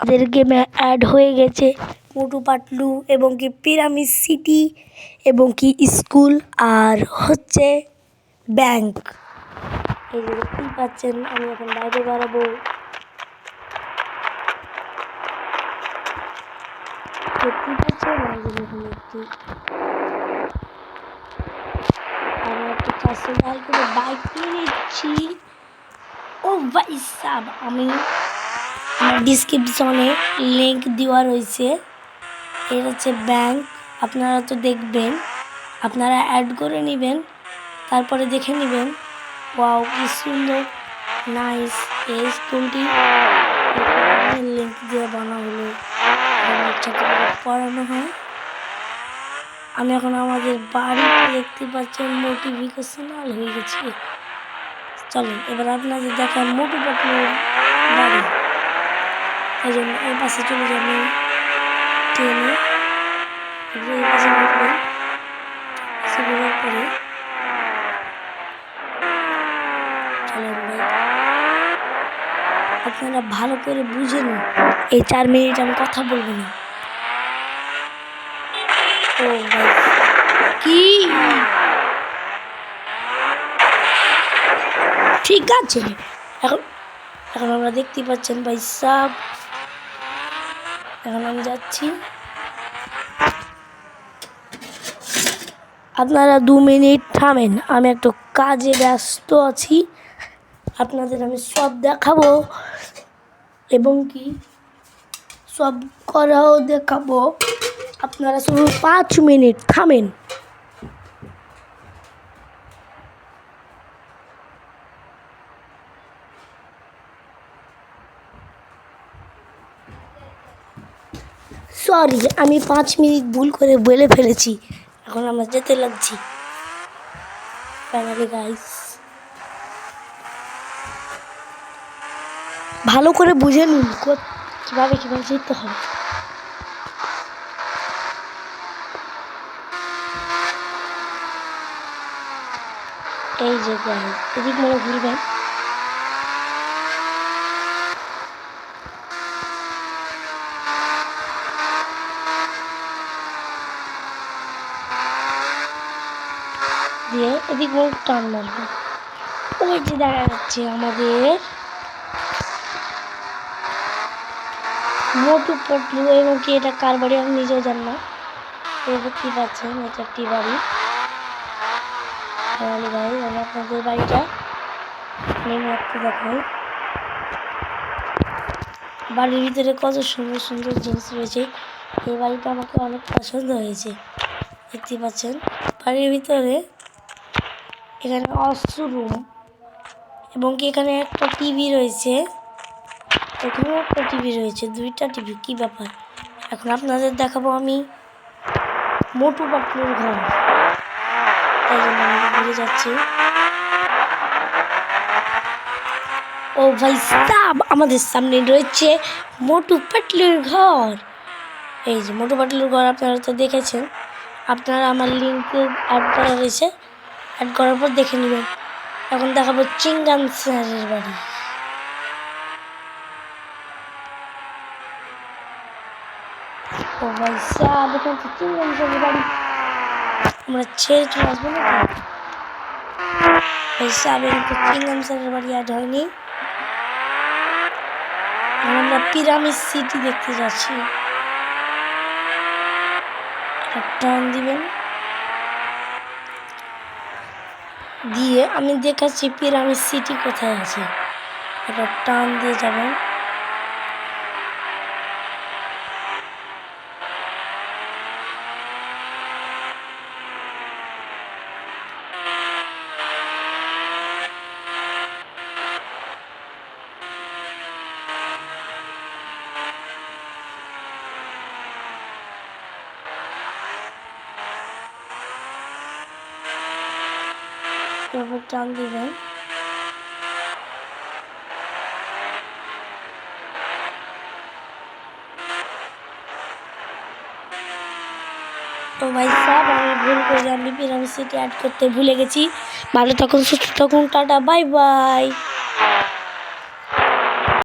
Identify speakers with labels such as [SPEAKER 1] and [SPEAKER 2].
[SPEAKER 1] আমাদের গেমে অ্যাড হয়ে গেছে মোটু পাতলু এবং কি পিরামিড সিটি এবং কি স্কুল আর হচ্ছে ব্যাংক। এই যে দেখতেই পাচ্ছেন আমি এখন বাইরে বেড়াবো। দেখতেই পাচ্ছেন আমি একটু 400 ডাল করে বাইক নিয়ে নিচ্ছি। ও ভাই সাব, আমি আমার ডিসক্রিপশনে লিঙ্ক দেওয়া রয়েছে। এর হচ্ছে ব্যাংক, আপনারা তো দেখবেন, আপনারা অ্যাড করে নেবেন, তারপরে দেখে নেবেন। ওয়াও কি সুন্দর, নাইস। এই স্কুলটি লিঙ্ক দিয়ে বানা হলো, ছাত্রদের পড়ানো হয়। আমি এখন আমাদের বাড়িতে দেখতে পাচ্ছেন মোটিভেশনাল হয়ে গেছি। চলেন এবার আপনাদের দেখায় মোটু পাতলুর বাড়ি। এই জন্য এই পাশে চলে যাবেন ট্রেনে, এই পাশে ঘুরবেন, ঘোরার পরে চলেন ভাই আপনারা ভালো করে বুঝে নিন। এই 4 মিনিট আমি কথা বলবো না। ও ভাই কি ঠিক আছে, এখন এখন আমরা দেখতে পাচ্ছেন ভাই সাব, এখন আমি যাচ্ছি। আপনারা 2 মিনিট থামেন, আমি একটু কাজে ব্যস্ত আছি। আপনাদের আমি সব দেখাবো এবং কি সব করাও দেখাবো। আপনারা শুধু 5 মিনিট থামেন। সরি, আমি 5 মিনিট ভুল করে বলে ফেলেছি। এখন আমরা যেতে লাগছি ফাইনালি গাইস। ভালো করে বুঝে নিন কিভাবে যেতে হবে। এই যে গাইস এদিক মনে ঘুরবেন, দিয়ে এদিক মনে টান মারবেন। ওই যে দেখা যাচ্ছে আমাদের মোটু পাতলু এবং কি এটা কার বাড়ি আমি নিজেও জানি না। এই দেখতে পাচ্ছেন এটা একটি বাড়ি। তাহলে ভাই আমি আপনাদের বাড়িটা নেমে একটু দেখাই। বাড়ির ভিতরে কত সুন্দর সুন্দর জিনিস রয়েছে। এই বাড়িটা আমাকে অনেক পছন্দ হয়েছে। দেখতে পাচ্ছেন বাড়ির ভিতরে এখানে ওয়াশরুম এবং কি এখানে একটা টিভি রয়েছে, এখানেও একটা টিভি রয়েছে, 2টা টিভি। কি ব্যাপার? এখন আপনাদের দেখাবো আমি মোটু পাতলুর ঘর। তাই জন্য আমি ঘুরে যাচ্ছি। ও ভাই সাব, আমাদের সামনে রয়েছে মোটু পাতলুর ঘর। এই যে মোটু পাতলুর ঘর আপনারা তো দেখেছেন। আপনারা আমার লিঙ্কে অ্যাড করা রয়েছে, অ্যাড করার পর দেখে নেবেন। এখন দেখাবো চিংগাম স্যারের বাড়ি। ও ভাই সাব, এখানে তো চিংগাম স্যারের বাড়ি, আমরা ছেড়ে চলে আসবো না। ভাই সাব, এখানে তো চিংগাম স্যারের বাড়ি অ্যাড হয়নি। আমরা পিরামিড সিটি দেখতে যাচ্ছি। টার্ন দিবেন, দিয়ে আমি দেখাচ্ছি পিরামিড সিটি কোথায় আছে। একটা টার্ন দিয়ে যাবেন। এভাবে টান দিবেন, তো ভাই সাহেব আমি ভুল করে আমি পিরামিড সিটি অ্যাড করতে ভুলে গেছি। ভালো থাকুন, সুস্থ থাকুন, টাটা বাই বাই।